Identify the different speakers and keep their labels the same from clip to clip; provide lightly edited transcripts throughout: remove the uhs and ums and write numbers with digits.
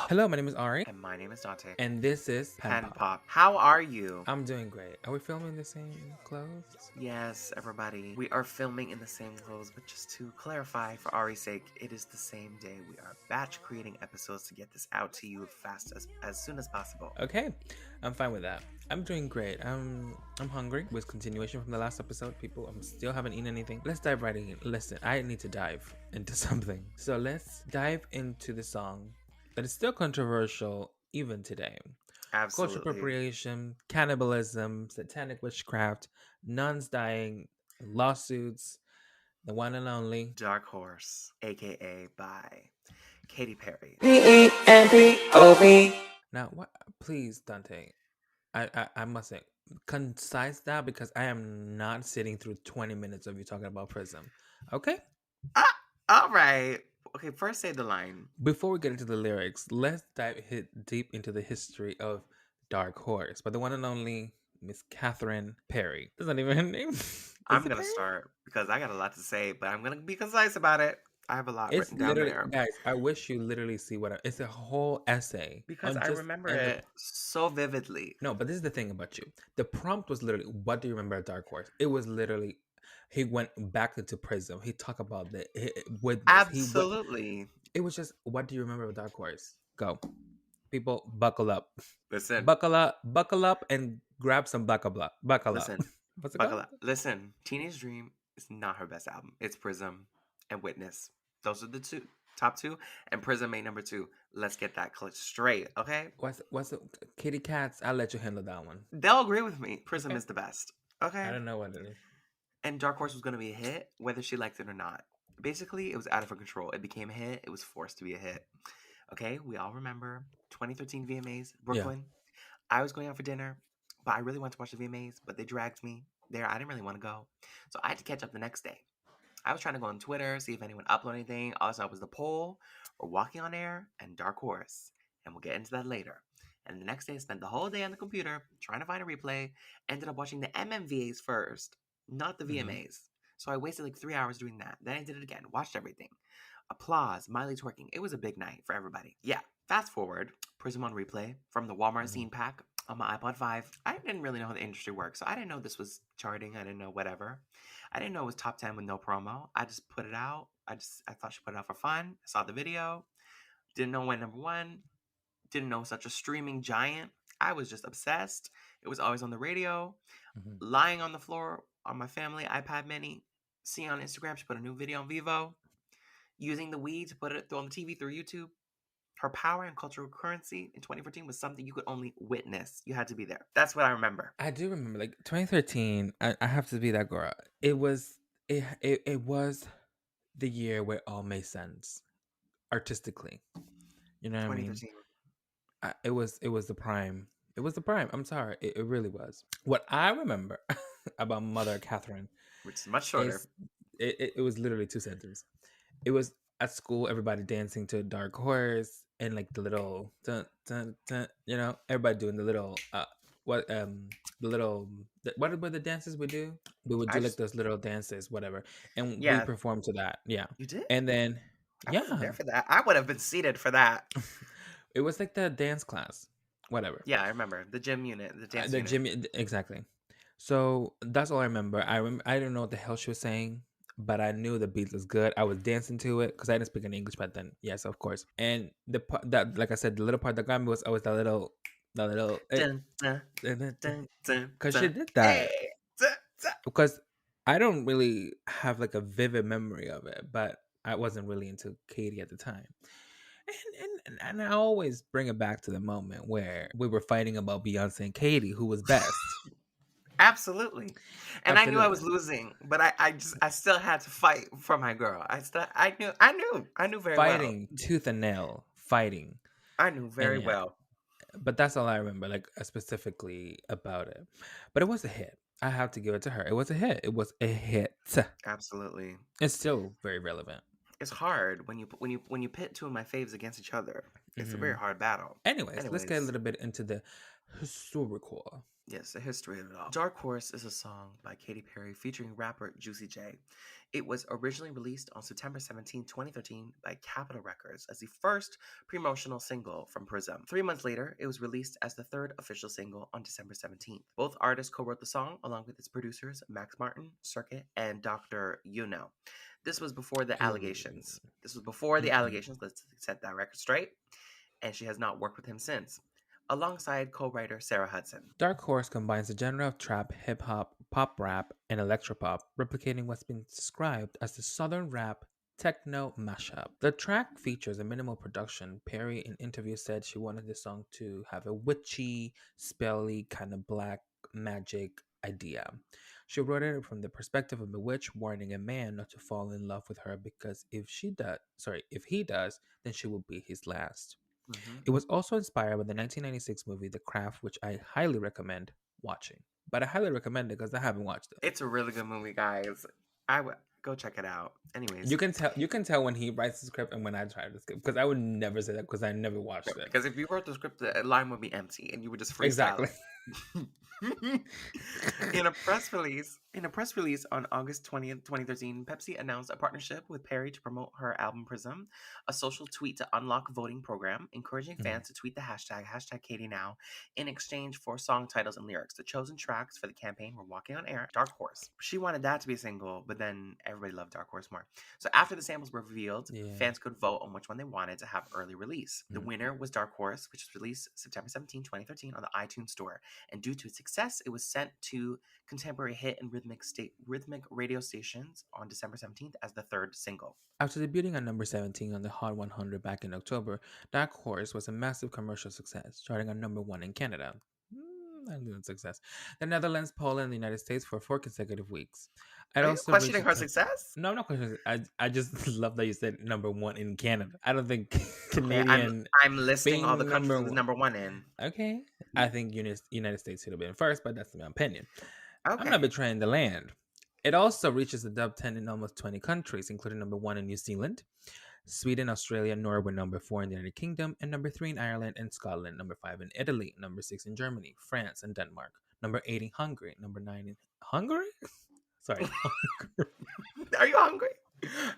Speaker 1: Hello, my name is Ari,
Speaker 2: And my name is Dante.
Speaker 1: and this is PenPop.
Speaker 2: PenPop. How are you?
Speaker 1: I'm doing great. Are we filming the same clothes?
Speaker 2: Yes, everybody. We are filming in the same clothes, but just to clarify, for Ari's sake, it is the same day. We are batch creating episodes to get this out to you as soon as possible.
Speaker 1: Okay, I'm fine with that. I'm doing great. I'm hungry. With continuation from the last episode, people, I'm still haven't eaten anything. Let's dive right in. Listen, I need to dive into something. So let's dive into the song that is still controversial even today. Cultural
Speaker 2: Absolutely.
Speaker 1: appropriation, cannibalism, satanic witchcraft, nuns dying, lawsuits, the one and only
Speaker 2: Dark Horse, aka by Katy Perry.
Speaker 3: PenPop.
Speaker 1: Now, what? Please, Dante. I must say, concise that because I am not sitting through 20 minutes of you talking about Prism. Okay.
Speaker 2: All right. Okay, first say the line.
Speaker 1: Before we get into the lyrics, let's hit deep into the history of Dark Horse by the one and only Miss Catherine Perry. That's not even her name.
Speaker 2: I'm going to start because I got a lot to say, but I'm going to be concise about it. I have a lot
Speaker 1: It's
Speaker 2: written down
Speaker 1: literally,
Speaker 2: there.
Speaker 1: guys. I wish you literally see it's a whole essay
Speaker 2: Because
Speaker 1: on
Speaker 2: I
Speaker 1: just
Speaker 2: remember
Speaker 1: and
Speaker 2: it so vividly.
Speaker 1: No, but this is the thing about you. The prompt was literally, "What do you remember of Dark Horse?" It was literally, he went back into Prism. He talked about the witness.
Speaker 2: Absolutely.
Speaker 1: It was just, "What do you remember of Dark Horse?" Go, people, buckle up,
Speaker 2: Listen.
Speaker 1: buckle up, and grab some buckle up.
Speaker 2: Listen.
Speaker 1: What's it
Speaker 2: Buckle
Speaker 1: called?
Speaker 2: up. Listen. Teenage Dream is not her best album. It's Prism and Witness. Those are the top two, and Prism made number 2. Let's get that straight, okay?
Speaker 1: What's the Kitty Cats? I'll let you handle that one.
Speaker 2: They'll agree with me. Prism
Speaker 1: Okay.
Speaker 2: is the best, okay?
Speaker 1: I don't know what it is.
Speaker 2: And Dark Horse was going to be a hit, whether she liked it or not. Basically, it was out of her control. It became a hit. It was forced to be a hit. Okay, we all remember 2013 VMAs, Brooklyn. Yeah. I was going out for dinner, but I really wanted to watch the VMAs, but they dragged me there. I didn't really want to go. So I had to catch up the next day. I was trying to go on Twitter, see if anyone uploaded anything. All I saw was the poll, or Walking on Air, and Dark Horse. And we'll get into that later. And the next day, I spent the whole day on the computer trying to find a replay. Ended up watching the MMVAs first, not the VMAs. Mm-hmm. So I wasted like 3 hours doing that. Then I did it again, watched everything. Applause, Miley twerking. It was a big night for everybody. Yeah. Fast forward, Prism on replay from the Walmart scene pack on my iPod 5. I didn't really know how the industry works, so I didn't know this was charting. I didn't know whatever. I didn't know it was top 10 with no promo. I just put it out. I thought she put it out for fun. I saw the video. Didn't know it went number 1. Didn't know such a streaming giant. I was just obsessed. It was always on the radio. Lying on the floor on my family iPad mini. Seeing on Instagram, she put a new video on Vivo. Using the Wii to put it on the TV through YouTube. Her power and cultural currency in 2014 was something you could only witness. You had to be there. That's what I remember.
Speaker 1: I do remember, like 2013. I have to be that girl. It was the year where it all made sense artistically. You know what I mean? It was the prime. It was the prime. I'm sorry. It really was. What I remember about Mother Catherine,
Speaker 2: which is much shorter.
Speaker 1: It was literally 2 sentences. It was at school, everybody dancing to Dark Horse and like the little dun, dun, dun, everybody doing the little what were the dances we do? We would do like those little dances, whatever, and we performed to that. Yeah,
Speaker 2: you did.
Speaker 1: And then
Speaker 2: I wasn't there for that. I would have been seated for that.
Speaker 1: It was like the dance class, whatever.
Speaker 2: Yeah, I remember the gym unit, the dance.
Speaker 1: The gym, exactly. So that's all I remember. I don't know what the hell she was saying, but I knew the beat was good. I was dancing to it because I didn't speak any English back then. Yes, of course. And the part that, like I said, the little part that got me was always the little, because she did that. Because I don't really have like a vivid memory of it, but I wasn't really into Katy at the time. And I always bring it back to the moment where we were fighting about Beyonce and Katy, who was best.
Speaker 2: Absolutely. And Absolutely. I knew I was losing, but I still had to fight for my girl. I knew very well.
Speaker 1: Fighting tooth and nail, fighting.
Speaker 2: I knew very well.
Speaker 1: But that's all I remember, like specifically about it. But it was a hit. I have to give it to her. It was a hit. It was a hit.
Speaker 2: Absolutely.
Speaker 1: It's still very relevant.
Speaker 2: It's hard when you pit two of my faves against each other. It's a very hard battle.
Speaker 1: Anyways, let's get a little bit into the historical.
Speaker 2: Yes, the history of it all. Dark Horse is a song by Katy Perry featuring rapper Juicy J. It was originally released on September 17, 2013 by Capitol Records as the first promotional single from PRISM. 3 months later, it was released as the third official single on December 17th. Both artists co-wrote the song along with its producers Max Martin, Circuit, and Dr. Yuno. This was before the allegations. Let's set that record straight. And she has not worked with him since, alongside co-writer Sarah Hudson.
Speaker 1: Dark Horse combines the genre of trap, hip-hop, pop rap, and electropop, replicating what's been described as the southern rap techno mashup. The track features a minimal production. Perry in interviews said she wanted the song to have a witchy, spelly, kind of black magic idea. She wrote it from the perspective of a witch warning a man not to fall in love with her because if he does, then she will be his last. It was also inspired by the 1996 movie The Craft, which I highly recommend watching. But I highly recommend it because I haven't watched it.
Speaker 2: It's a really good movie, guys. I would go check it out. Anyways,
Speaker 1: you can tell when he writes the script and when I try the script, because I would never say that because I never watched it.
Speaker 2: Because if you wrote the script, the line would be empty and you would just freestyle.
Speaker 1: Exactly.
Speaker 2: In a press release on August 20th, 2013, Pepsi announced a partnership with Perry to promote her album Prism, a social tweet to unlock voting program, encouraging fans to tweet the hashtag #KatyNow, in exchange for song titles and lyrics. The chosen tracks for the campaign were Walking on Air, Dark Horse. She wanted that to be a single, but then everybody loved Dark Horse more. So after the samples were revealed, fans could vote on which one they wanted to have early release. The winner was Dark Horse, which was released September 17, 2013 on the iTunes Store. And due to its success, it was sent to contemporary hit and rhythmic radio stations on December 17th as the third single.
Speaker 1: After debuting at number 17 on the Hot 100 back in October, Dark Horse was a massive commercial success, charting at number 1 in Canada. Success. The Netherlands, Poland, and the United States for 4 consecutive weeks.
Speaker 2: Are you questioning her success?
Speaker 1: No, I'm not questioning. I just love that you said number 1 in Canada. I don't think Canadian.
Speaker 2: I'm listing all the countries it was number 1 in.
Speaker 1: Okay, I think United States should have been first, but that's my opinion.
Speaker 2: Okay.
Speaker 1: I'm not betraying the land. It also reaches the top 10 in almost 20 countries, including number 1 in New Zealand, Sweden, Australia, Norway, number 4 in the United Kingdom, and number 3 in Ireland and Scotland, number 5 in Italy, number 6 in Germany, France, and Denmark, number 8 in Hungary, number 9 in Hungary? Sorry.
Speaker 2: Are you hungry?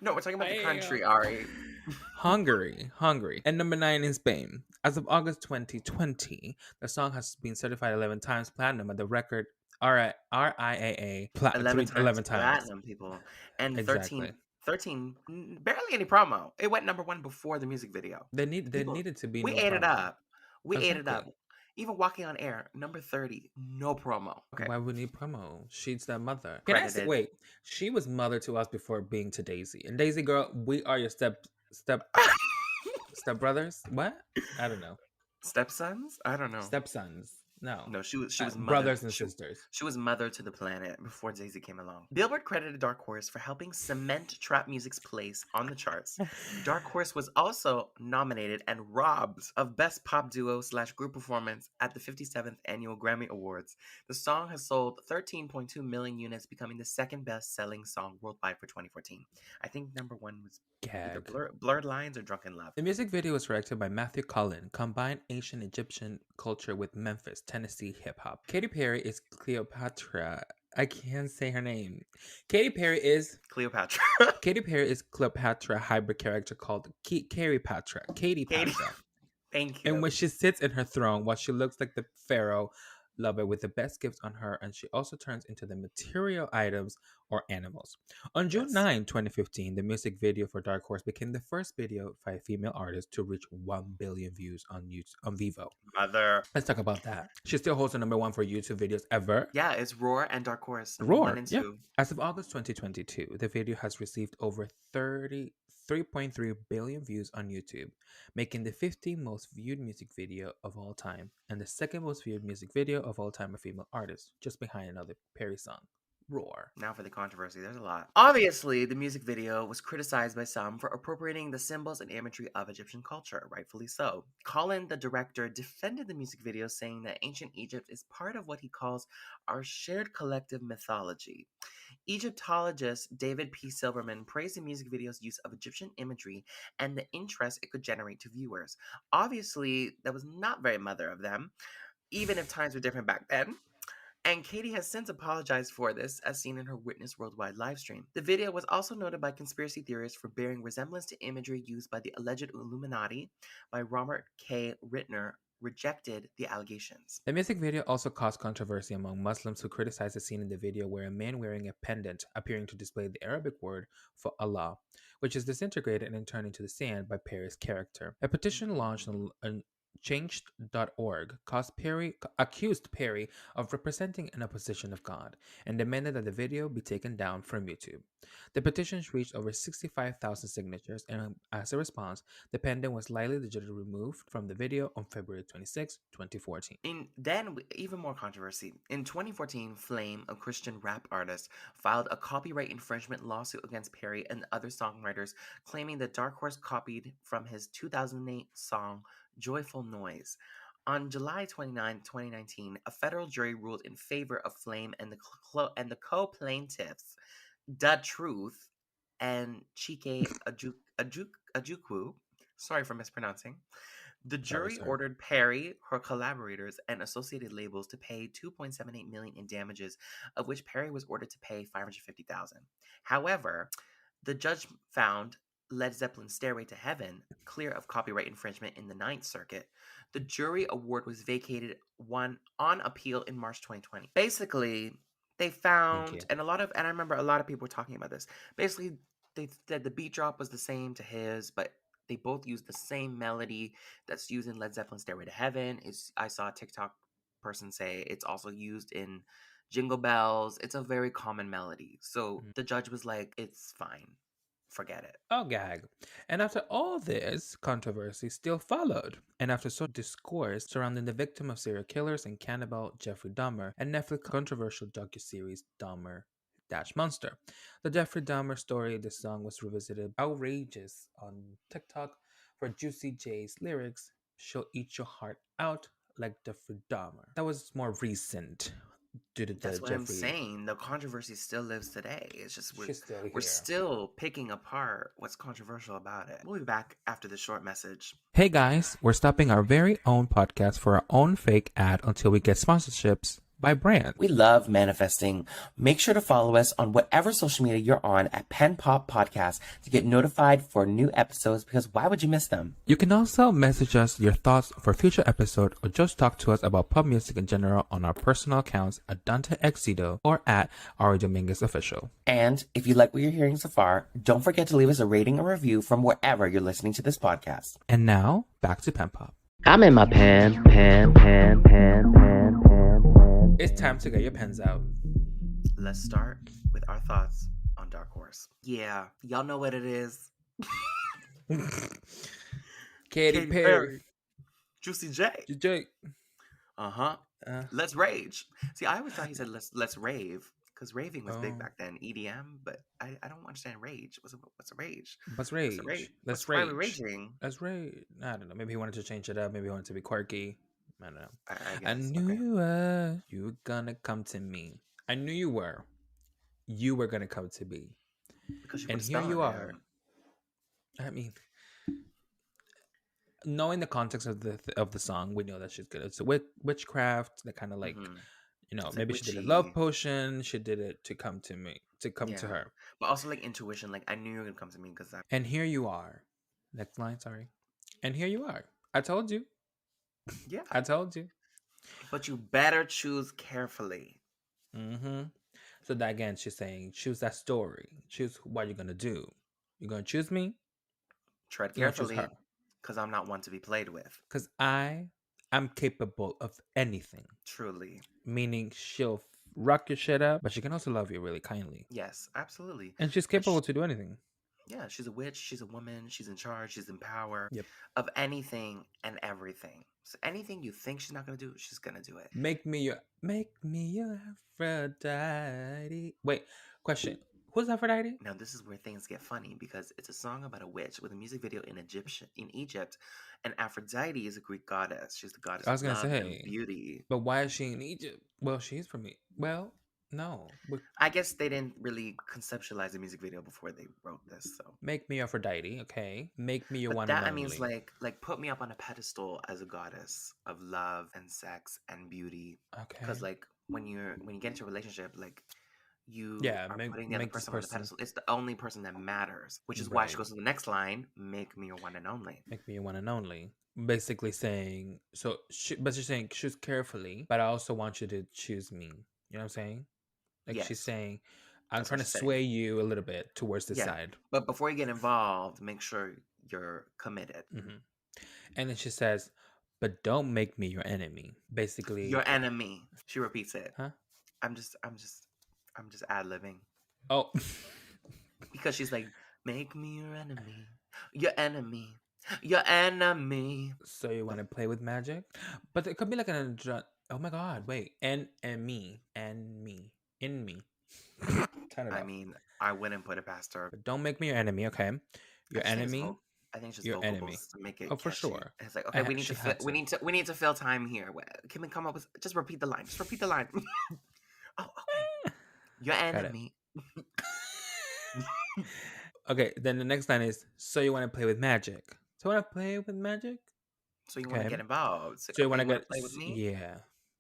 Speaker 2: No, we're talking about the country, Ari.
Speaker 1: Hungary, and number 9 in Spain. As of August 2020, the song has been certified 11 times platinum at the record RIAA 11 times
Speaker 2: platinum, people, and exactly. 13 barely any promo. It went number 1 before the music video.
Speaker 1: There needed to be.
Speaker 2: We ate it up. Ate it up. Even Walking on Air, number 30, no promo.
Speaker 1: Okay. Why would we need promo? She's that mother. Can I say, wait, she was mother to us before being to Daisy. And Daisy girl, we are your step brothers. What? I don't know.
Speaker 2: Stepsons? I don't know.
Speaker 1: Stepsons. No,
Speaker 2: she was mother.
Speaker 1: Brothers and sisters.
Speaker 2: She was mother to the planet before Daisy came along. Billboard credited Dark Horse for helping cement trap music's place on the charts. Dark Horse was also nominated and robbed of Best Pop Duo / Group Performance at the 57th Annual Grammy Awards. The song has sold 13.2 million units, becoming the second best-selling song worldwide for 2014. I think number 1 was either Blurred Lines or Drunken Love.
Speaker 1: The music video was directed by Matthew Cullen, combined Asian Egyptian culture with Memphis, Tennessee hip-hop. Katy Perry is Cleopatra. I can't say her name. Katy Perry is
Speaker 2: Cleopatra.
Speaker 1: Katy Perry is Cleopatra hybrid character called Katy Patra.
Speaker 2: Thank you.
Speaker 1: And when she sits in her throne, while she looks like the pharaoh lover with the best gifts on her, and she also turns into the material items or animals. On June 9, 2015, the music video for Dark Horse became the first video by a female artist to reach 1 billion views on Vivo.
Speaker 2: Mother.
Speaker 1: Let's talk about that. She still holds the number 1 for YouTube videos ever.
Speaker 2: Yeah, it's Roar and Dark Horse.
Speaker 1: Roar,
Speaker 2: 1 and 2.
Speaker 1: Yeah. As of August 2022, the video has received over 3.3 billion views on YouTube, making the 15th most viewed music video of all time and the second most viewed music video of all time of female artists, just behind another Perry song, Roar.
Speaker 2: Now for the controversy, there's a lot. Obviously, the music video was criticized by some for appropriating the symbols and imagery of Egyptian culture, rightfully so. Colin, the director, defended the music video, saying that ancient Egypt is part of what he calls our shared collective mythology. Egyptologist David P. Silverman praised the music video's use of Egyptian imagery and the interest it could generate to viewers. Obviously, that was not very mother of them, even if times were different back then. And Katy has since apologized for this, as seen in her Witness Worldwide livestream. The video was also noted by conspiracy theorists for bearing resemblance to imagery used by the alleged Illuminati by Robert K. Rittner, rejected the allegations.
Speaker 1: The music video also caused controversy among Muslims who criticized the scene in the video where a man wearing a pendant appearing to display the Arabic word for Allah, which is disintegrated and turned into the sand by Perry's character. A petition launched on changed.org accused Perry of representing an opposition of God and demanded that the video be taken down from YouTube. The petitions reached over 65,000 signatures, and as a response, the pendant was lightly digitally removed from the video on February 26, 2014.
Speaker 2: Even more controversy. In 2014, Flame, a Christian rap artist, filed a copyright infringement lawsuit against Perry and other songwriters, claiming that Dark Horse copied from his 2008 song Joyful Noise. On July 29, 2019, a federal jury ruled in favor of Flame and the co-plaintiffs, Da Truth and Chike Ajukwu. Sorry for mispronouncing. The jury ordered Perry, her collaborators, and associated labels to pay $2.78 million in damages, of which Perry was ordered to pay $550,000. However, the judge found Led Zeppelin's Stairway to Heaven clear of copyright infringement in the Ninth Circuit. The jury award was vacated on appeal in March 2020. Basically, they found, and I remember a lot of people were talking about this. Basically, they said the beat drop was the same to his, but they both used the same melody that's used in Led Zeppelin's Stairway to Heaven. I saw a TikTok person say it's also used in Jingle Bells. It's a very common melody. So the judge was like, it's fine. Forget it.
Speaker 1: Oh, gag. And after all this, controversy still followed. And after so discourse surrounding the victim of serial killers and cannibal Jeffrey Dahmer and Netflix controversial docuseries Dahmer Monster. The Jeffrey Dahmer story, the song was revisited outrageous on TikTok for Juicy J's lyrics, "She'll eat your heart out like Jeffrey Dahmer." That was more recent.
Speaker 2: That's what I'm saying. The controversy still lives today. It's just we're still picking apart what's controversial about it. We'll be back after this short message.
Speaker 1: Hey guys, we're stopping our very own podcast for our own fake ad until we get sponsorships by brands.
Speaker 2: We love manifesting. Make sure to follow us on whatever social media you're on at PenPop Podcast to get notified for new episodes, because why would you miss them?
Speaker 1: You can also message us your thoughts for future episode or just talk to us about pop music in general on our personal accounts at Dante Exito or at Ari Dominguez Official.
Speaker 2: And if you like what you're hearing so far, don't forget to leave us a rating or review from wherever you're listening to this podcast.
Speaker 1: And now, back to PenPop.
Speaker 3: I'm in my pen.
Speaker 1: It's time to get your pens out.
Speaker 2: Let's start with our thoughts on Dark Horse. Yeah, y'all know what it is.
Speaker 1: Katy Perry.
Speaker 2: Juicy J.
Speaker 1: J.
Speaker 2: Let's rage. See, I always thought he said let's rave, because raving was big back then, EDM, but I don't understand rage. What's a rage?
Speaker 1: Let's rage. Let's rage.
Speaker 2: Why are we raging?
Speaker 1: Let's rage. I don't know. Maybe he wanted to change it up. Maybe he wanted to be quirky. I don't know.
Speaker 2: I
Speaker 1: knew you were gonna come to me. I knew you were. You were gonna come to me.
Speaker 2: Because
Speaker 1: and here you are. I mean, knowing the context of the song, we know that she's good. It's a witchcraft. That kind of like,
Speaker 2: it's
Speaker 1: maybe
Speaker 2: like
Speaker 1: she did a love potion. She did it to come to me, to her.
Speaker 2: But also like intuition. Like, I knew you were gonna come to me because that.
Speaker 1: And here you are. Next line, sorry. And here you are. I told you.
Speaker 2: Yeah,
Speaker 1: I told you.
Speaker 2: But you better choose carefully.
Speaker 1: So that again, she's saying, choose that story. Choose what you're gonna do. You're gonna choose me.
Speaker 2: Tread carefully, because I'm not one to be played with.
Speaker 1: Because I am capable of anything.
Speaker 2: Truly.
Speaker 1: Meaning she'll rock your shit up, but she can also love you really kindly.
Speaker 2: Yes, absolutely.
Speaker 1: And she's capable to do anything.
Speaker 2: Yeah, she's a witch, she's a woman, she's in charge, she's in power
Speaker 1: of
Speaker 2: anything and everything. So anything you think she's not gonna do, she's gonna do it.
Speaker 1: Make me your Aphrodite. Wait, question. Who's Aphrodite?
Speaker 2: Now this is where things get funny, because it's a song about a witch with a music video in Egypt, and Aphrodite is a Greek goddess. She's the goddess of love and beauty.
Speaker 1: But why is she in Egypt? Well, she's from me. Well, No,
Speaker 2: I guess they didn't really conceptualize the music video before they wrote this, so.
Speaker 1: make me Aphrodite, okay? Make me your
Speaker 2: But
Speaker 1: one and
Speaker 2: that I means
Speaker 1: only.
Speaker 2: like put me up on a pedestal as a goddess of love and sex and beauty.
Speaker 1: Okay.
Speaker 2: Because like when you get into a relationship, like you
Speaker 1: Yeah,
Speaker 2: are putting the other
Speaker 1: make this
Speaker 2: person on the
Speaker 1: person
Speaker 2: pedestal. It's the only person that matters, which is why she
Speaker 1: right.
Speaker 2: goes to the next line: "Make me your one and only."
Speaker 1: Make me your one and only. Basically saying so, but she's saying choose carefully, but I also want you to choose me. You know what I'm saying? Like she's
Speaker 2: Yes,
Speaker 1: saying, I'm
Speaker 2: that's what
Speaker 1: trying to
Speaker 2: she's saying.
Speaker 1: sway you a little bit towards this
Speaker 2: Yeah,
Speaker 1: side.
Speaker 2: but before you get involved, make sure you're committed.
Speaker 1: Hmm. And then she says, but don't make me your enemy. Basically,
Speaker 2: Your enemy. She repeats it.
Speaker 1: huh?
Speaker 2: I'm just, I'm just, I'm just ad libbing
Speaker 1: Oh,
Speaker 2: because she's like, "Make me your enemy, your enemy, your enemy."
Speaker 1: so you want to play with magic? But it could be like oh my god, wait. And me. And me. In me. Turn it
Speaker 2: I
Speaker 1: off.
Speaker 2: mean, I wouldn't put it past her.
Speaker 1: But don't make me your enemy, okay?
Speaker 2: I
Speaker 1: Your
Speaker 2: just think it's
Speaker 1: enemy,
Speaker 2: I think it's just
Speaker 1: your enemy.
Speaker 2: vocals to make
Speaker 1: Oh,
Speaker 2: it
Speaker 1: for
Speaker 2: catchy.
Speaker 1: sure.
Speaker 2: And it's like, okay, we need to
Speaker 1: She had to.
Speaker 2: we need to fill time here. Can we come up with just repeat the line? Just repeat the line. Oh, okay. Your
Speaker 1: Got it.
Speaker 2: enemy.
Speaker 1: Okay, then the next line is, so you want to play with magic. So I want to play with magic?
Speaker 2: So you want to
Speaker 1: Okay.
Speaker 2: get involved? So,
Speaker 1: So you
Speaker 2: okay,
Speaker 1: want to
Speaker 2: you want
Speaker 1: get,
Speaker 2: to play with me?
Speaker 1: yeah.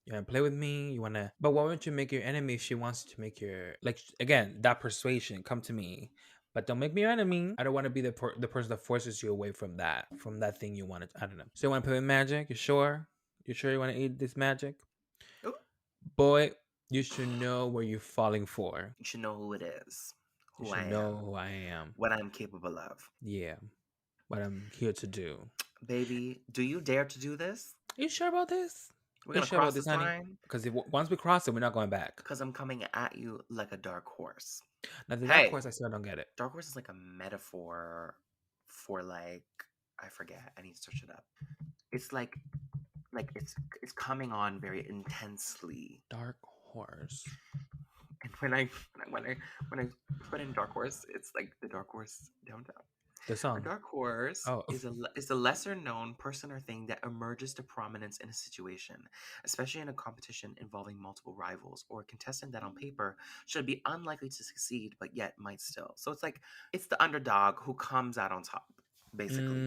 Speaker 1: You want to play with me? You want to, but why wouldn't you make your enemy if she wants to make your, like, again, that persuasion, come to me. But don't make me your enemy. I don't want to be the person that forces you away from that thing you wanted. I don't know. So you want to play with magic? You sure? You sure you want to eat this magic?
Speaker 2: Ooh,
Speaker 1: Boy, you should know where you're falling for.
Speaker 2: you should know who it is,
Speaker 1: You
Speaker 2: who I
Speaker 1: should
Speaker 2: am,
Speaker 1: know who I am.
Speaker 2: what I'm capable of.
Speaker 1: Yeah, what I'm here to do.
Speaker 2: Baby, do you dare to do this?
Speaker 1: You sure about this?
Speaker 2: We're
Speaker 1: You
Speaker 2: gonna
Speaker 1: sure about
Speaker 2: cross
Speaker 1: this,
Speaker 2: this
Speaker 1: honey?
Speaker 2: line
Speaker 1: Because once we cross it, we're not going back.
Speaker 2: because I'm coming at you like a dark horse.
Speaker 1: Now, the dark
Speaker 2: Hey,
Speaker 1: horse, I still don't get it.
Speaker 2: dark horse is like a metaphor for like I forget. I need to search it up. It's like it's coming on very intensely.
Speaker 1: Dark horse.
Speaker 2: And when I put in dark horse, it's like the dark horse downtown.
Speaker 1: The
Speaker 2: A
Speaker 1: song.
Speaker 2: dark horse
Speaker 1: Oh,
Speaker 2: is a lesser known person or thing that emerges to prominence in a situation, especially in a competition involving multiple rivals or a contestant that on paper should be unlikely to succeed but yet might still. So it's like it's the underdog who comes out on top, basically.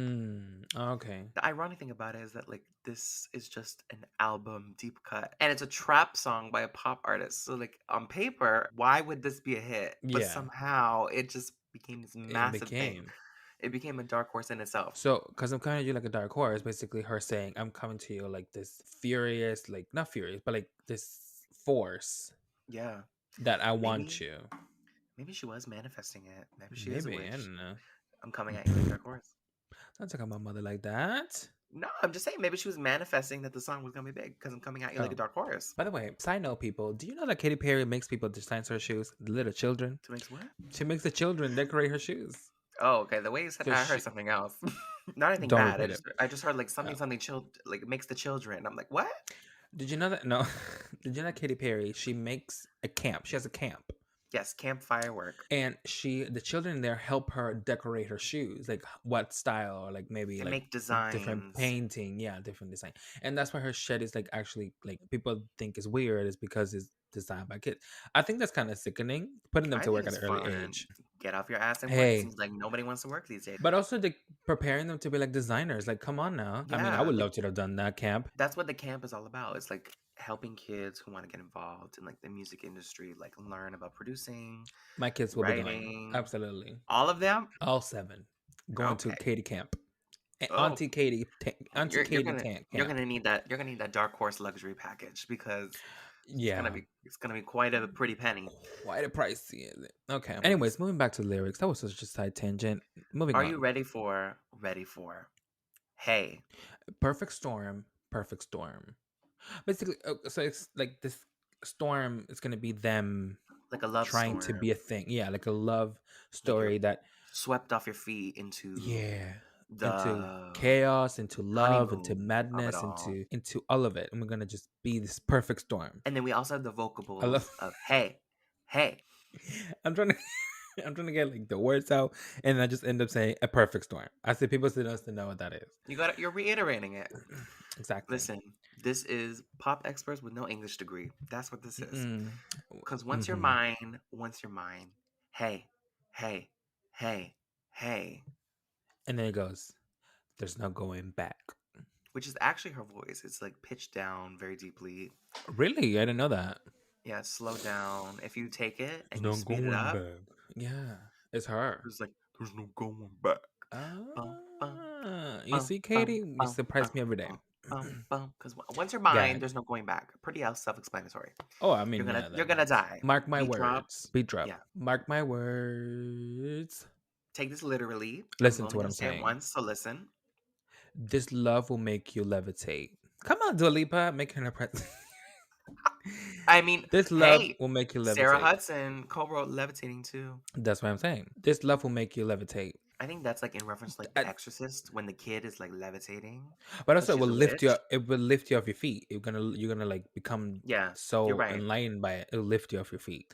Speaker 1: okay.
Speaker 2: The ironic thing about it is that like this is just an album deep cut and it's a trap song by a pop artist. So like on paper, why would this be a hit? But
Speaker 1: Yeah,
Speaker 2: somehow it just became this
Speaker 1: it
Speaker 2: massive thing.
Speaker 1: became.
Speaker 2: It became a dark horse in itself.
Speaker 1: So, because I'm coming to you like a dark horse, basically her saying, I'm coming to you like this furious, like, not furious, but like this force
Speaker 2: Yeah.
Speaker 1: that I want
Speaker 2: Maybe
Speaker 1: you.
Speaker 2: maybe she was manifesting it. Maybe she is a
Speaker 1: Maybe, I
Speaker 2: witch.
Speaker 1: don't know.
Speaker 2: I'm coming at you like a dark horse.
Speaker 1: Don't talk about my mother like that.
Speaker 2: No, I'm just saying maybe she was manifesting that the song was gonna be big because I'm coming at you like a
Speaker 1: Oh.
Speaker 2: dark horse.
Speaker 1: By the way, side note, people, do you know that Katy Perry makes people design her shoes? The little children.
Speaker 2: To make what?
Speaker 1: She makes the children decorate her shoes.
Speaker 2: Oh, okay. The way you said
Speaker 1: So
Speaker 2: that, I heard
Speaker 1: she,
Speaker 2: something else. Not anything
Speaker 1: don't
Speaker 2: bad.
Speaker 1: repeat it.
Speaker 2: I just heard like something
Speaker 1: Oh.
Speaker 2: something like makes the children. I'm like, what?
Speaker 1: Did you know that? No. Did you know that Katy Perry, she makes a camp. She has a camp.
Speaker 2: Yes, camp firework.
Speaker 1: And the children there help her decorate her shoes, like what style, or like maybe
Speaker 2: And
Speaker 1: like
Speaker 2: make
Speaker 1: different
Speaker 2: designs.
Speaker 1: painting, yeah, different design. And that's why her shed is like actually like people think is weird is because it's designed by kids. I think that's kind of sickening, putting them
Speaker 2: I
Speaker 1: to
Speaker 2: think
Speaker 1: work at
Speaker 2: it's
Speaker 1: an early
Speaker 2: fun.
Speaker 1: age.
Speaker 2: Get off your ass and work.
Speaker 1: Hey,
Speaker 2: Seems like nobody wants to work these days.
Speaker 1: but also like preparing them to be like designers. Like, come on now. I mean, I
Speaker 2: Yeah,
Speaker 1: would
Speaker 2: like
Speaker 1: love to have done that camp.
Speaker 2: that's what the camp is all about. It's like helping kids who want to get involved in like the music industry, like learn about producing,
Speaker 1: My kids will be going.
Speaker 2: writing.
Speaker 1: Absolutely.
Speaker 2: All of them?
Speaker 1: All 7 going to
Speaker 2: Okay.
Speaker 1: Katy camp.
Speaker 2: Oh,
Speaker 1: Auntie Katy
Speaker 2: you're
Speaker 1: camp.
Speaker 2: gonna need that. You're gonna need that dark horse luxury package because
Speaker 1: Yeah.
Speaker 2: it's gonna be quite a pretty penny.
Speaker 1: Quite a pricey, is it? Okay. Anyways, moving back to the lyrics. That was such a side tangent. Moving
Speaker 2: Are
Speaker 1: on.
Speaker 2: you ready for Hey?
Speaker 1: Perfect storm. Perfect storm. Basically, so it's like this storm is gonna be them
Speaker 2: Like a love
Speaker 1: trying to be a
Speaker 2: storm.
Speaker 1: thing. Yeah, like a love
Speaker 2: Like you're
Speaker 1: story that
Speaker 2: swept off your feet into
Speaker 1: yeah, into
Speaker 2: the
Speaker 1: chaos, into love, into
Speaker 2: honeymoon of it
Speaker 1: madness,
Speaker 2: all.
Speaker 1: into all of it, and we're gonna just be this perfect storm.
Speaker 2: And then we also have the
Speaker 1: I love.
Speaker 2: vocables of hey.
Speaker 1: I'm trying to. I'm trying to get like the words out, and I just end up saying a perfect storm. I say people still to know what that is.
Speaker 2: You're reiterating it.
Speaker 1: Exactly.
Speaker 2: Listen, this is pop experts with no English degree. That's what this is. Because once you're
Speaker 1: Mm-hmm.
Speaker 2: mine, hey, hey, hey, hey,
Speaker 1: And then it goes, "There's no going back."
Speaker 2: which is actually her voice. It's like pitched down very deeply.
Speaker 1: Really, I didn't know that.
Speaker 2: Yeah, slow down. If you take it
Speaker 1: There's
Speaker 2: and you
Speaker 1: no
Speaker 2: speed it
Speaker 1: going
Speaker 2: up,
Speaker 1: back. Yeah, it's her.
Speaker 2: it's like there's no going back. Bum, bum,
Speaker 1: You
Speaker 2: bum,
Speaker 1: see,
Speaker 2: bum,
Speaker 1: Katie, you
Speaker 2: bum, bum,
Speaker 1: surprise me every day.
Speaker 2: bum, bum, bum. Because once you're mine,
Speaker 1: God.
Speaker 2: there's no going back. Pretty self-explanatory.
Speaker 1: Oh, I mean, yeah,
Speaker 2: You're
Speaker 1: that,
Speaker 2: gonna
Speaker 1: that's
Speaker 2: die.
Speaker 1: mark my
Speaker 2: Beat drop.
Speaker 1: words. Beat drop.
Speaker 2: Yeah.
Speaker 1: Mark my words.
Speaker 2: Take this literally. I'm
Speaker 1: Listen to
Speaker 2: only
Speaker 1: what
Speaker 2: gonna
Speaker 1: I'm
Speaker 2: say it
Speaker 1: saying.
Speaker 2: once, so listen.
Speaker 1: This love will make you levitate. Come on, Dua Lipa, make her present.
Speaker 2: I mean,
Speaker 1: This love
Speaker 2: hey,
Speaker 1: will make you
Speaker 2: Sarah
Speaker 1: levitate.
Speaker 2: Hudson co-wrote "Levitating" too.
Speaker 1: That's what I'm saying. This love will make you levitate.
Speaker 2: I think that's like in reference to like The Exorcist when the kid is like levitating
Speaker 1: But
Speaker 2: because
Speaker 1: also, it will
Speaker 2: she's a
Speaker 1: lift you.
Speaker 2: witch.
Speaker 1: It will lift you off your feet. You're gonna like become
Speaker 2: Yeah, you're
Speaker 1: so
Speaker 2: right.
Speaker 1: enlightened by it. It'll lift you off your feet.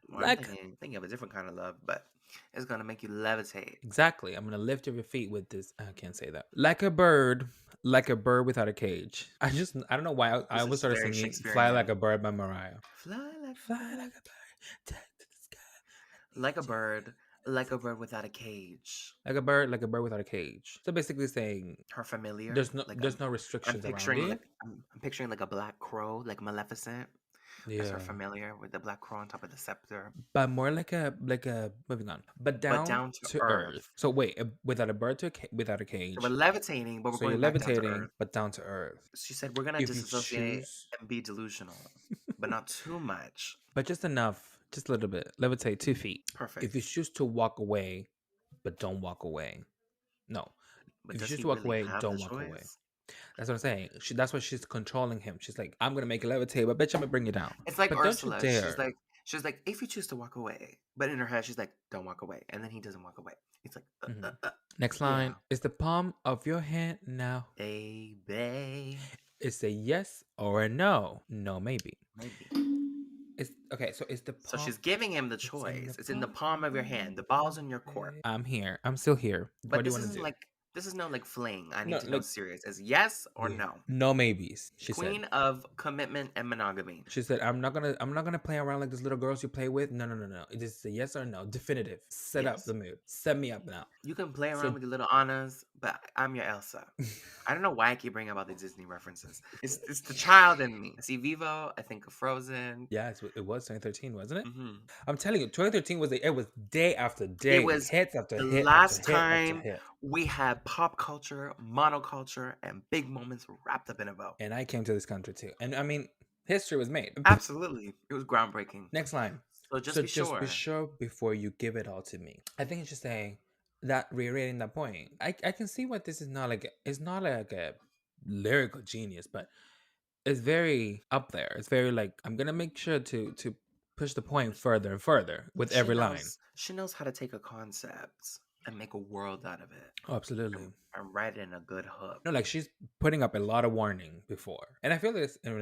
Speaker 2: Well, I'm
Speaker 1: Like
Speaker 2: thinking of a different kind of love, but it's gonna make you levitate.
Speaker 1: exactly. I'm gonna lift your feet with this. I can't say that. Like a bird without a cage. I don't know why I
Speaker 2: This
Speaker 1: always
Speaker 2: is
Speaker 1: started
Speaker 2: very
Speaker 1: singing "Fly Like a
Speaker 2: Shakespearean.
Speaker 1: Bird" by Mariah.
Speaker 2: Fly like a
Speaker 1: Fly like
Speaker 2: bird,
Speaker 1: a bird, take to the sky.
Speaker 2: like a bird, like a bird without a cage.
Speaker 1: Like a bird without a cage. So basically saying
Speaker 2: Her familiar, like
Speaker 1: there's no restrictions around you.
Speaker 2: I'm picturing like a black crow, like Maleficent, as her
Speaker 1: Yeah.
Speaker 2: familiar with the black crow on top of the scepter,
Speaker 1: But more like a moving on. But
Speaker 2: but
Speaker 1: down
Speaker 2: down to
Speaker 1: to
Speaker 2: earth.
Speaker 1: earth. So wait, without a bird without a
Speaker 2: So we're
Speaker 1: cage.
Speaker 2: levitating, but we're
Speaker 1: So you're
Speaker 2: going back down to
Speaker 1: levitating,
Speaker 2: earth.
Speaker 1: but down to earth.
Speaker 2: She said we're gonna
Speaker 1: If you
Speaker 2: disassociate
Speaker 1: choose,
Speaker 2: and be delusional, but not too much.
Speaker 1: but just enough, just a little bit. Levitate 2 feet. If
Speaker 2: Perfect.
Speaker 1: you choose to walk away, but don't walk away. No.
Speaker 2: But
Speaker 1: If you
Speaker 2: does
Speaker 1: choose
Speaker 2: he
Speaker 1: to walk
Speaker 2: really
Speaker 1: away,
Speaker 2: have the
Speaker 1: don't walk away.
Speaker 2: choice?
Speaker 1: That's what I'm saying. That's why she's controlling him. She's like, I'm gonna make you levitate, but bitch, I'm gonna bring you down.
Speaker 2: It's like
Speaker 1: But don't you
Speaker 2: Ursula.
Speaker 1: dare.
Speaker 2: She's like, if you choose to walk away, but in her head, she's like, don't walk away, and then he doesn't walk away. It's like,
Speaker 1: Mhm. Next
Speaker 2: yeah,
Speaker 1: line is the palm of your hand now.
Speaker 2: baby,
Speaker 1: It's a yes or a no. No, maybe.
Speaker 2: maybe.
Speaker 1: It's okay. So it's the
Speaker 2: So
Speaker 1: palm.
Speaker 2: she's giving him the
Speaker 1: It's in
Speaker 2: choice.
Speaker 1: the
Speaker 2: It's in the palm of your hand. The ball's in your court.
Speaker 1: I'm here. I'm still here.
Speaker 2: But
Speaker 1: What do you want to do?
Speaker 2: this is no like fling. I
Speaker 1: No,
Speaker 2: need to know
Speaker 1: like
Speaker 2: serious. Is yes or
Speaker 1: yeah.
Speaker 2: no?
Speaker 1: No maybes. She said.
Speaker 2: Queen of commitment and monogamy.
Speaker 1: She said, I'm not gonna play around like these little girls you play with. No, no, no, no. It is a yes or no. Definitive. Set up
Speaker 2: Yes.
Speaker 1: the mood. Set me up now.
Speaker 2: You can play around
Speaker 1: So
Speaker 2: with your little Annas, but I'm your Elsa. I don't know why I keep bringing about the Disney references. It's the child in me. I see Vivo. I think of Frozen.
Speaker 1: yeah, it was 2013, wasn't it?
Speaker 2: Hmm.
Speaker 1: I'm telling you, 2013 it was day after
Speaker 2: It
Speaker 1: day,
Speaker 2: was
Speaker 1: hits after
Speaker 2: the
Speaker 1: hit after
Speaker 2: last
Speaker 1: hit after
Speaker 2: time
Speaker 1: hit.
Speaker 2: we had pop culture, monoculture, and big moments wrapped up in a bow.
Speaker 1: And I came to this country too. And I mean, history was made.
Speaker 2: Absolutely. It was groundbreaking.
Speaker 1: Next line.
Speaker 2: So just
Speaker 1: So
Speaker 2: be
Speaker 1: just be
Speaker 2: sure.
Speaker 1: sure before you give it all to me. I think it's just saying that reiterating that point. I can see what this is not like. It's not like a lyrical genius, but it's very up there. It's very like I'm gonna make sure to push the point further and further with every line.
Speaker 2: She knows how to take a concept and make a world out of it.
Speaker 1: Oh, absolutely.
Speaker 2: And write it in a good hook.
Speaker 1: No, like she's putting up a lot of warning before, and I feel this in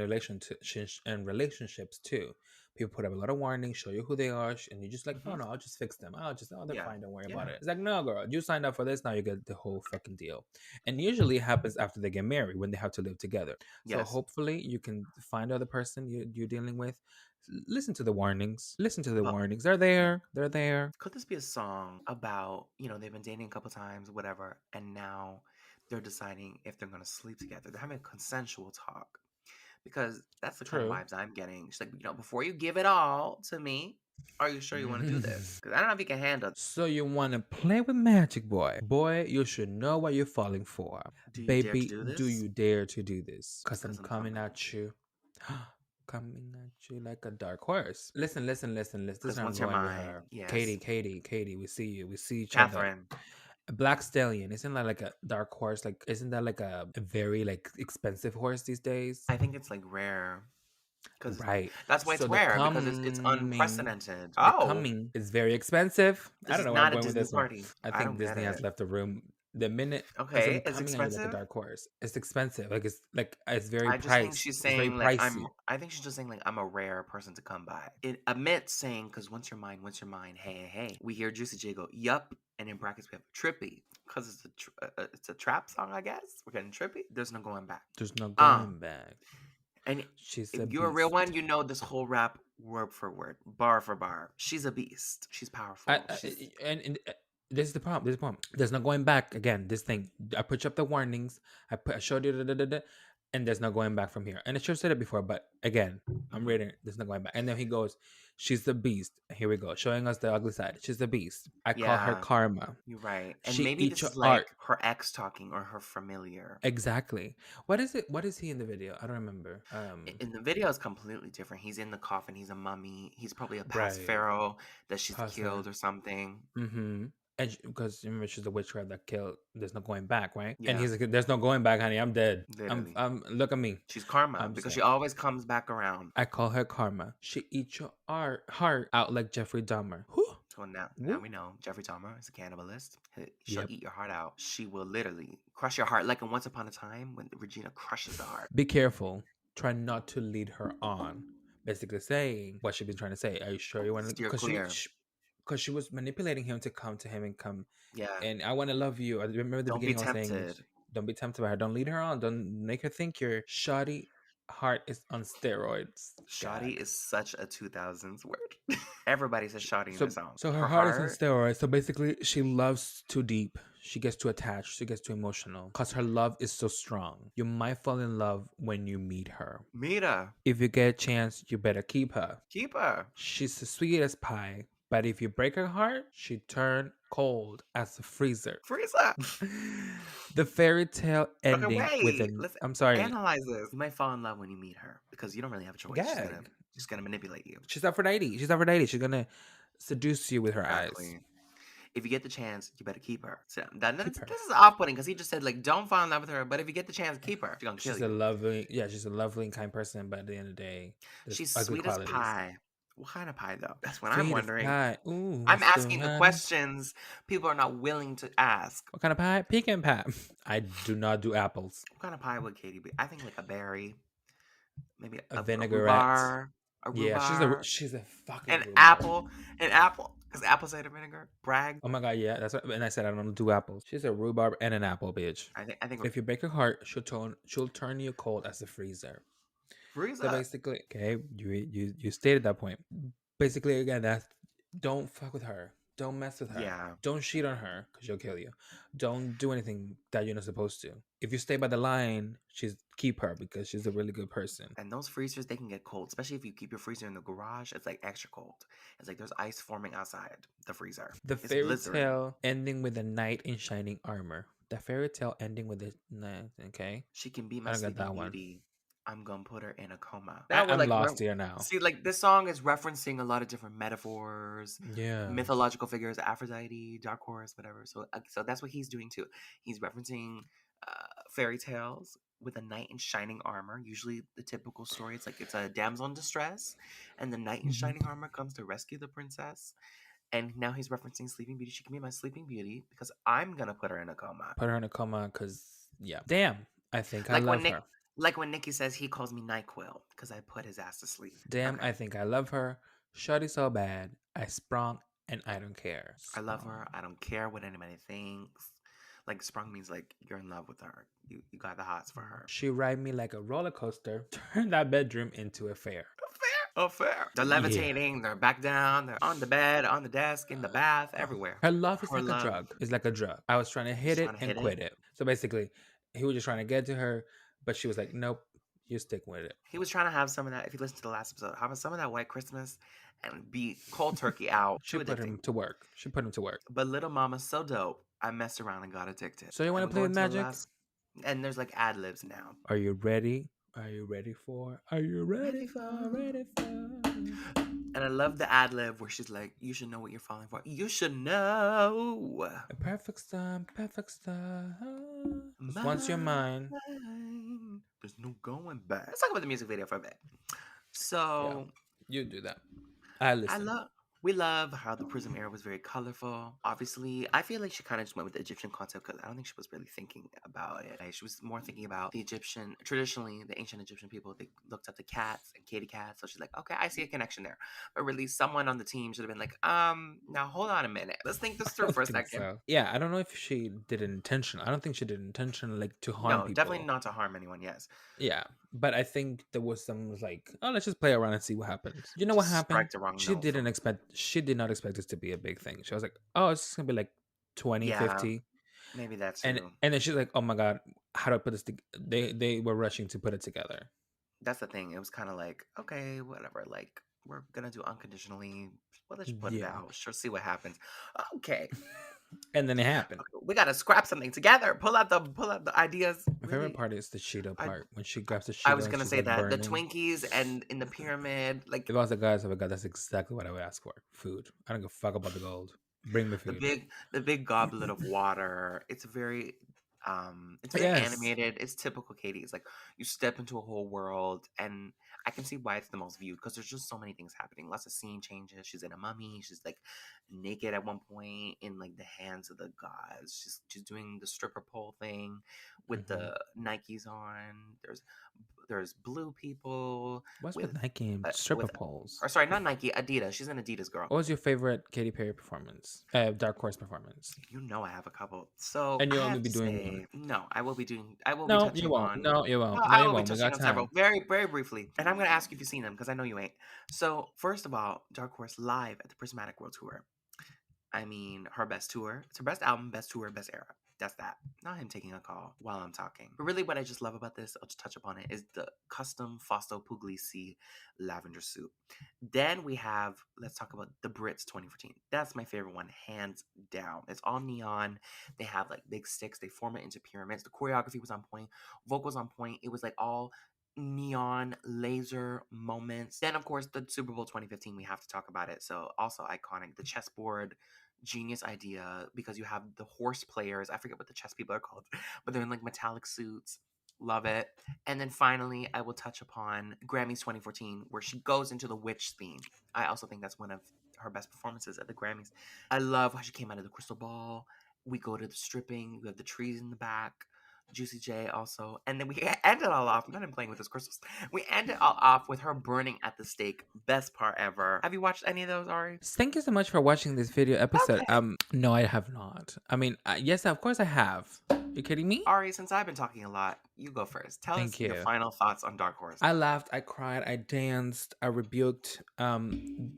Speaker 1: relationships too. People put up a lot of warning, show you who they are, and you're just like, oh no, I'll just fix them. They're
Speaker 2: Yeah.
Speaker 1: fine. Don't worry
Speaker 2: Yeah.
Speaker 1: about it. It's like, no, girl, you signed up for this. Now you get the whole fucking deal. And usually it happens after they get married when they have to live together. So
Speaker 2: Yes.
Speaker 1: hopefully you can find the other person you're dealing with. Listen to the warnings. Listen to the warnings. They're there. They're there.
Speaker 2: Could this be a song about, they've been dating a couple times, whatever, and now they're deciding if they're going to sleep together? They're having a consensual talk. Because that's the kind of
Speaker 1: True.
Speaker 2: vibes I'm getting. She's like, before you give it all to me, are you sure you want to do this? Because I don't know if you can handle it.
Speaker 1: So you want to play with magic, boy? Boy, you should know what you're falling for.
Speaker 2: Do you
Speaker 1: Baby,
Speaker 2: dare to do this?
Speaker 1: do you dare to do this? Because I'm coming at you. Coming at you like a dark horse. Listen. This is how I'm going with her.
Speaker 2: Yes.
Speaker 1: Katy, we see you. We see each
Speaker 2: Catherine.
Speaker 1: other. A black stallion, isn't that like a dark horse? Like, isn't that like a very like expensive horse these days?
Speaker 2: I think it's like rare.
Speaker 1: Right.
Speaker 2: That's why it's rare, because it's unprecedented.
Speaker 1: The coming is very expensive. I don't know where I'm going with this one. I think Disney has left the room The minute I
Speaker 2: Okay,
Speaker 1: started
Speaker 2: it's
Speaker 1: coming at you like a
Speaker 2: expensive.
Speaker 1: dark horse, it's expensive. It's very
Speaker 2: I just think
Speaker 1: priced.
Speaker 2: she's
Speaker 1: It's very
Speaker 2: saying like
Speaker 1: pricey.
Speaker 2: I think she's just saying like I'm a rare person to come by. It admits saying because once you're mine, hey, hey, hey. We hear Juicy J go, yup, and in brackets we have trippy because it's a trap song, I guess. We're getting trippy. There's no going back.
Speaker 1: There's no
Speaker 2: Um,
Speaker 1: going back.
Speaker 2: and
Speaker 1: She's
Speaker 2: if
Speaker 1: a
Speaker 2: you're a real one,
Speaker 1: beast.
Speaker 2: you know this whole rap word for word, bar for bar. She's a beast. She's powerful. She's
Speaker 1: This is the problem. This is the problem. There's no going back. Again, this thing. I put you up the warnings. I showed you, and there's no going back from here. And I should have said it before, but again, I'm
Speaker 2: Mhm.
Speaker 1: reading. There's no going back. And then he goes, "She's the beast." Here we go, showing us the ugly side. She's the beast. I call her
Speaker 2: Yeah,
Speaker 1: karma.
Speaker 2: you're right. And
Speaker 1: She
Speaker 2: maybe
Speaker 1: eats
Speaker 2: this
Speaker 1: your
Speaker 2: is
Speaker 1: art.
Speaker 2: like her ex talking or her familiar.
Speaker 1: Exactly. What is it? What is he in the video? I don't remember.
Speaker 2: In the video, it's completely different. He's in the coffin. He's a mummy. He's probably a past
Speaker 1: Right.
Speaker 2: pharaoh that she's
Speaker 1: Pause her.
Speaker 2: killed or something.
Speaker 1: Mm-hmm. And because remember she's the witchcraft that killed. There's no going back, right? And
Speaker 2: Yeah,
Speaker 1: he's like, "There's no going back, honey. I'm dead.
Speaker 2: literally.
Speaker 1: Look at me.
Speaker 2: She's karma
Speaker 1: I'm
Speaker 2: because she
Speaker 1: sad."
Speaker 2: always comes back around.
Speaker 1: I call her karma. She eats your heart out like Jeffrey Dahmer. Whew.
Speaker 2: So now
Speaker 1: Woo.
Speaker 2: we know Jeffrey Dahmer is a cannibalist. She'll
Speaker 1: Yep.
Speaker 2: eat your heart out. She will literally crush your heart, like in Once Upon a Time when Regina crushes the heart.
Speaker 1: Be careful. Try not to lead her on. Basically saying what she's been trying to say. Are you sure you want to?
Speaker 2: Steer clear.
Speaker 1: Because she was manipulating him to come to him and come.
Speaker 2: Yeah.
Speaker 1: And I want to love you. I remember the
Speaker 2: Don't be
Speaker 1: beginning. I was saying,
Speaker 2: tempted.
Speaker 1: don't be tempted by her. Don't lead her on. Don't make her think your shoddy heart is on steroids.
Speaker 2: Shoddy
Speaker 1: Gag.
Speaker 2: is such a 2000s word. Everybody says shoddy in
Speaker 1: So,
Speaker 2: their song.
Speaker 1: so her heart is on steroids. So basically, she loves too deep. She gets too attached. She gets too emotional because her love is so strong. You might fall in love when you meet her.
Speaker 2: Meet her.
Speaker 1: If you get a chance, you better keep her.
Speaker 2: Keep her.
Speaker 1: She's as sweet as pie, but if you break her heart, she turn cold as a freezer.
Speaker 2: Freezer.
Speaker 1: The fairy tale
Speaker 2: Okay,
Speaker 1: ending with
Speaker 2: wait.
Speaker 1: an.
Speaker 2: Let's
Speaker 1: I'm sorry.
Speaker 2: analyze this. You might fall in love when you meet her because you don't really have a choice.
Speaker 1: Gag.
Speaker 2: She's gonna manipulate you.
Speaker 1: She's Aphrodite. She's Aphrodite. She's gonna seduce you with her eyes.
Speaker 2: Exactly. If you get the chance, you better keep her. So
Speaker 1: Keep her.
Speaker 2: this is off-putting because he just said like, don't fall in love with her, but if you get the chance, keep her. She's gonna kill
Speaker 1: She's
Speaker 2: you.
Speaker 1: a lovely, she's a lovely and kind person. But at the end of the day, there's
Speaker 2: She's
Speaker 1: ugly
Speaker 2: sweet
Speaker 1: qualities.
Speaker 2: as pie. What kind of pie though? That's what
Speaker 1: Sweet
Speaker 2: I'm
Speaker 1: as
Speaker 2: wondering.
Speaker 1: pie. Ooh,
Speaker 2: I'm
Speaker 1: what's
Speaker 2: asking the
Speaker 1: honey?
Speaker 2: questions people are not willing to ask.
Speaker 1: What kind of pie? Pecan pie. I do not do apples.
Speaker 2: What kind of pie would Katy be? I think like a berry, maybe
Speaker 1: A
Speaker 2: a
Speaker 1: vinaigrette.
Speaker 2: rhubarb,
Speaker 1: Yeah, she's a fucking
Speaker 2: an
Speaker 1: rhubarb.
Speaker 2: apple, because apple cider vinegar. Brag.
Speaker 1: Oh my god, yeah, that's what. And I said I don't do apples. She's a rhubarb and an apple bitch.
Speaker 2: I think
Speaker 1: If you break her heart, she'll turn you cold as a freezer.
Speaker 2: freezer.
Speaker 1: So basically, okay, you stated that point. Basically, again, that's don't fuck with her. Don't mess with her.
Speaker 2: Yeah.
Speaker 1: Don't cheat on her because she'll kill you. Don't do anything that you're not supposed to. If you stay by the line, keep her because she's a really good person.
Speaker 2: And those freezers, they can get cold, especially if you keep your freezer in the garage. It's like extra cold. It's like there's ice forming outside the freezer.
Speaker 1: The
Speaker 2: It's
Speaker 1: fairy
Speaker 2: blizzarding.
Speaker 1: tale ending with a knight in shining armor. The fairy tale ending with a knight. Okay,
Speaker 2: She can be my
Speaker 1: I don't get
Speaker 2: sleeping
Speaker 1: that one.
Speaker 2: beauty. I'm gonna put her in a coma.
Speaker 1: I'm lost here now.
Speaker 2: See, like this song is referencing a lot of different metaphors,
Speaker 1: Yeah.
Speaker 2: mythological figures, Aphrodite, dark horse, whatever. So that's what he's doing too. He's referencing fairy tales with a knight in shining armor. Usually, the typical story, it's a damsel in distress, and the knight in shining armor comes to rescue the princess. And now he's referencing Sleeping Beauty. She can be my Sleeping Beauty because I'm gonna put her in a coma.
Speaker 1: Put her in a coma because damn, I think
Speaker 2: Like
Speaker 1: I love her.
Speaker 2: Like when Nikki says he calls me NyQuil because I put his ass to sleep.
Speaker 1: Damn,
Speaker 2: Okay.
Speaker 1: I think I love her. Shorty so bad. I sprung and I don't care.
Speaker 2: I love her. I don't care what anybody thinks. Like sprung means like you're in love with her. You got the hots for her.
Speaker 1: She ride me like a roller coaster. Turn that bedroom into a fair.
Speaker 2: Affair. They're levitating. They're back down. They're on the bed, on the desk, in the bath, everywhere.
Speaker 1: Her love is like a drug. It's like a drug. I was trying to hit it and quit it. So basically, he was just trying to get to her, but she was like, "Nope, you stick with it."
Speaker 2: He was trying to have some of that. If you listen to the last episode, have some of that White Christmas and be cold turkey out.
Speaker 1: She put him to work.
Speaker 2: But Little Mama's so dope. I messed around and got addicted.
Speaker 1: So you want to play with magic?
Speaker 2: And there's like ad libs now.
Speaker 1: Are you ready? Are you ready for?
Speaker 2: And I love the ad lib where she's like, "You should know what you're falling for. You should know."
Speaker 1: A perfect storm, perfect storm. Once you're mine,
Speaker 2: there's no going back. Let's talk about the music video for a bit. So
Speaker 1: you do that. I listen.
Speaker 2: We love how the Prism era was very colorful. Obviously, I feel like she kind of just went with the Egyptian concept because I don't think she was really thinking about it. Like, she was more thinking about the Egyptian, traditionally, the ancient Egyptian people, they looked up to cats and Katy cats. So she's like, okay, I see a connection there. But really, someone on the team should have been like, now hold on a minute. Let's think this
Speaker 1: I
Speaker 2: through
Speaker 1: don't
Speaker 2: for a
Speaker 1: think
Speaker 2: second.
Speaker 1: so. Yeah, I don't know if she did it intentionally. I don't think she did it intentionally, like to harm
Speaker 2: No, definitely
Speaker 1: people.
Speaker 2: not to harm anyone, yes.
Speaker 1: Yeah, but I think there was some like, oh, let's just play around and see what happens. You know what
Speaker 2: Just
Speaker 1: happened?
Speaker 2: strike the wrong
Speaker 1: She
Speaker 2: note
Speaker 1: didn't
Speaker 2: from,
Speaker 1: expect. She did not expect this to be a big thing. She was like, oh, it's just gonna be like 20,
Speaker 2: yeah,
Speaker 1: 50,
Speaker 2: maybe that
Speaker 1: and
Speaker 2: too.
Speaker 1: and then she's like, oh my god, how do I put this? They were rushing to put it together.
Speaker 2: That's the thing. It was kind of like, okay, whatever. Like, we're gonna do unconditionally. Well, let's put it
Speaker 1: Yeah,
Speaker 2: out. Sure, see what happens. Okay,
Speaker 1: and then it happened.
Speaker 2: okay, we gotta scrap something together. Pull out the ideas.
Speaker 1: My favorite
Speaker 2: Really,
Speaker 1: part is the Cheeto
Speaker 2: I
Speaker 1: part when she grabs the
Speaker 2: I
Speaker 1: Cheeto
Speaker 2: was
Speaker 1: and
Speaker 2: gonna
Speaker 1: she's
Speaker 2: say
Speaker 1: like
Speaker 2: that the
Speaker 1: burning.
Speaker 2: Twinkies and in the pyramid, like
Speaker 1: If I was a guy, oh my god, that's exactly what I would ask for. Food. I don't give a fuck about the gold. Bring me food.
Speaker 2: the big goblet of water. It's very
Speaker 1: Yes.
Speaker 2: animated. It's typical Katie. It's like you step into a whole world, and I can see why it's the most viewed because there's just so many things happening. Lots of scene changes. She's in a mummy. She's like naked at one point in like the hands of the gods. She's doing the stripper pole thing with
Speaker 1: Hmm.
Speaker 2: the Nikes on. There's blue people
Speaker 1: What's with
Speaker 2: with
Speaker 1: Nike and stripper
Speaker 2: with
Speaker 1: poles?
Speaker 2: or sorry, not Nike, Adidas. She's an Adidas girl.
Speaker 1: What was your favorite Katy Perry performance? Dark Horse performance.
Speaker 2: You know I have a couple. So
Speaker 1: And
Speaker 2: I
Speaker 1: you'll only
Speaker 2: have
Speaker 1: be
Speaker 2: to
Speaker 1: doing one.
Speaker 2: say, no, I will be
Speaker 1: No, you
Speaker 2: touching
Speaker 1: won't.
Speaker 2: on
Speaker 1: No, you won't. No,
Speaker 2: I
Speaker 1: you
Speaker 2: will be
Speaker 1: won't. We
Speaker 2: touching
Speaker 1: got
Speaker 2: on several
Speaker 1: time.
Speaker 2: very, very briefly. And I'm gonna ask you if you've seen them because I know you ain't. So first of all, Dark Horse live at the Prismatic World Tour. I mean, her best tour. It's her best album, best tour, best era. That's that. Not him taking a call while I'm talking. But really, what I just love about this, I'll just touch upon it, is the custom Fausto Puglisi lavender suit. Then we have, let's talk about the Brits 2014. That's my favorite one, hands down. It's all neon. They have like big sticks. They form it into pyramids. The choreography was on point. Vocals on point. It was like all neon laser moments. Then, of course, the Super Bowl 2015, we have to talk about it. So, also iconic. The chessboard, genius idea because you have the horse players. I forget what the chess people are called, but they're in like metallic suits. Love it. And then finally, I will touch upon Grammys 2014, where she goes into the witch theme. I also think that's one of her best performances at the Grammys. I love how she came out of the crystal ball. We go to the stripping. We have the trees in the back. Juicy J also. And then we end it all off. I'm not even playing with those crystals. We end it all off with her burning at the stake. Best part ever. Have you watched any of those, Ari?
Speaker 1: Thank you so much for watching this video episode.
Speaker 2: Okay.
Speaker 1: No, I have not. I mean, yes, of course I have. You kidding me?
Speaker 2: Ari, since I've been talking a lot, you go first. Tell
Speaker 1: Thank
Speaker 2: us your
Speaker 1: you.
Speaker 2: final thoughts on Dark Horse.
Speaker 1: I laughed, I cried, I danced, I rebuked.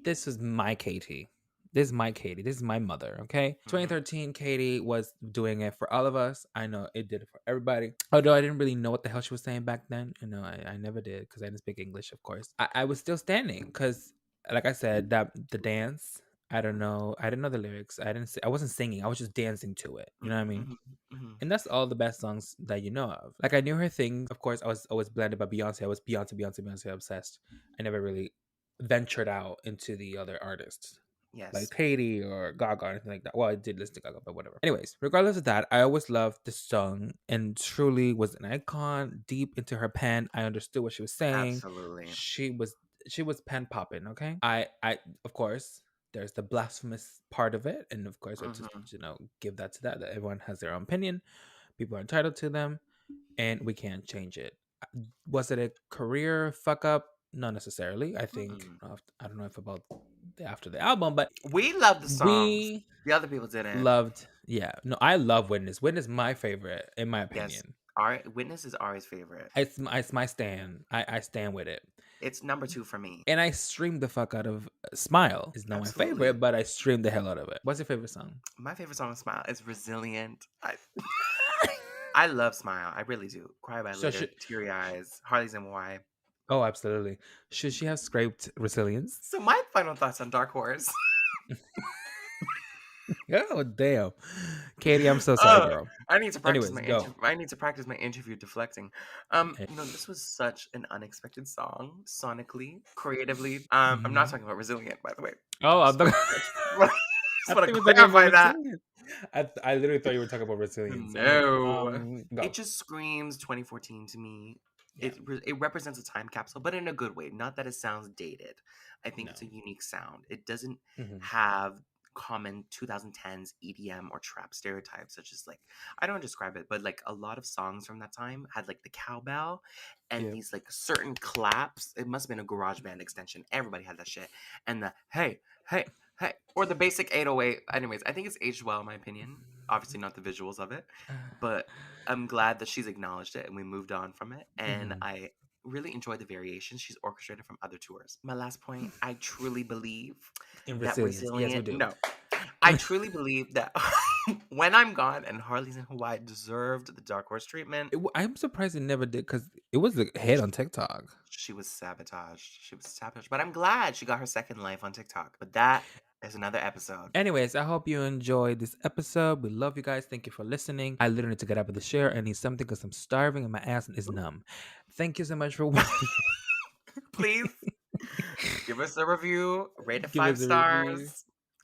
Speaker 1: This is my Katy. This is my Katy. This is my mother, okay? 2013, Katy was doing it for all of us. I know it did it for everybody. Although I didn't really know what the hell she was saying back then. You know, I never did because I didn't speak English, of course. I was still standing because, like I said, that the dance, I don't know. I didn't know the lyrics. I wasn't singing. I was just dancing to it. You know what I mean? And that's all the best songs that you know of. Like I knew her things. Of course, I was always blended by Beyonce. I was Beyonce obsessed. I never really ventured out into the other artists.
Speaker 2: Yes.
Speaker 1: Like Katy or Gaga or anything like that. Well, I did listen to Gaga, but whatever. Anyways, regardless of that, I always loved the song and truly was an icon. Deep into her pen, I understood what she was saying.
Speaker 2: Absolutely.
Speaker 1: She was pen popping. Okay, I of course there's the blasphemous part of it, and of course I just give that to that everyone has their own opinion. People are entitled to them, and we can't change it. Was it a career fuck up? Not necessarily. I think I don't know if about after the album, but
Speaker 2: we love the songs.
Speaker 1: we
Speaker 2: The other people didn't.
Speaker 1: loved. Yeah, no, I love Witness. Witness my favorite in my
Speaker 2: Yes.
Speaker 1: opinion.
Speaker 2: Witness is Ari's favorite.
Speaker 1: It's my stand. I stand with it.
Speaker 2: It's number 2 for me.
Speaker 1: And I streamed the fuck out of Smile. It's not my favorite, but I streamed the hell out of it. What's your favorite song?
Speaker 2: My favorite song is Smile. It's Resilient. I love Smile. I really do. Cry by Later, Teary Eyes, Harley's NY.
Speaker 1: Oh, absolutely. Should she have scraped Resilience?
Speaker 2: So my final thoughts on Dark Horse.
Speaker 1: Oh damn, Katy, I'm so sorry, girl.
Speaker 2: I need to practice
Speaker 1: Anyways,
Speaker 2: my my interview deflecting. This was such an unexpected song, sonically, creatively. I'm not talking about Resilient, by the way.
Speaker 1: Oh, I'm not.
Speaker 2: Just want to clarify that.
Speaker 1: I literally thought you were talking about Resilience.
Speaker 2: No, it just screams 2014 to me.
Speaker 1: Yeah.
Speaker 2: It represents a time capsule, but in a good way. Not that it sounds dated. I think
Speaker 1: No.
Speaker 2: it's a unique sound. It doesn't
Speaker 1: Mm-hmm.
Speaker 2: have common 2010s EDM or trap stereotypes, such as like, I don't describe it, but like a lot of songs from that time had like the cowbell and
Speaker 1: Yeah.
Speaker 2: these like certain claps. It must have been a garage band extension. Everybody had that shit. And the hey, hey, hey, or the basic 808. Anyways, I think it's aged well in my opinion. Obviously not the visuals of it, but I'm glad that she's acknowledged it and we moved on from it. And I really enjoyed the variations she's orchestrated from other tours. My last point, I truly believe
Speaker 1: In
Speaker 2: that
Speaker 1: resilience. Yes, we do.
Speaker 2: No, I truly believe that When I'm Gone and Harley's in Hawaii deserved the Dark Horse treatment.
Speaker 1: I'm surprised it never did because it was a hit on TikTok.
Speaker 2: She was sabotaged. But I'm glad she got her second life on TikTok. But that is another episode.
Speaker 1: Anyways, I hope you enjoyed this episode. We love you guys. Thank you for listening. I literally need to get up with the share. I need something because I'm starving and my ass is numb. Thank you so much for watching.
Speaker 2: Please give us a review. Rate it
Speaker 1: Give
Speaker 2: 5
Speaker 1: us a
Speaker 2: stars.
Speaker 1: review.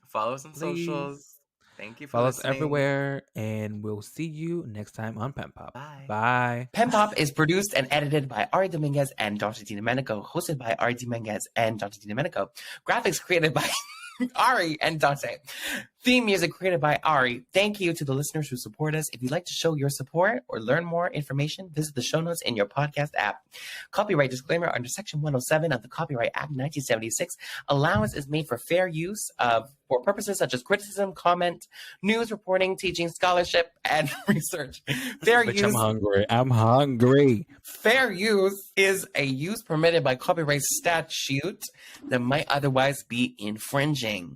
Speaker 2: Follow us on
Speaker 1: Please.
Speaker 2: socials. Thank you for
Speaker 1: Follow
Speaker 2: listening.
Speaker 1: us everywhere, and we'll see you next time on PenPop.
Speaker 2: Bye.
Speaker 1: Bye.
Speaker 3: PenPop is produced and edited by Ari Dominguez and Dante Domenico, hosted by Ari Dominguez and Dante Domenico. Graphics created by Ari and Dante. Theme music created by Ari. Thank you to the listeners who support us. If you'd like to show your support or learn more information, visit the show notes in your podcast app. Copyright disclaimer under Section 107 of the Copyright Act 1976. Allowance is made for fair use for purposes such as criticism, comment, news reporting, teaching, scholarship, and research. Fair use.
Speaker 1: I'm hungry.
Speaker 3: Fair use is a use permitted by copyright statute that might otherwise be infringing.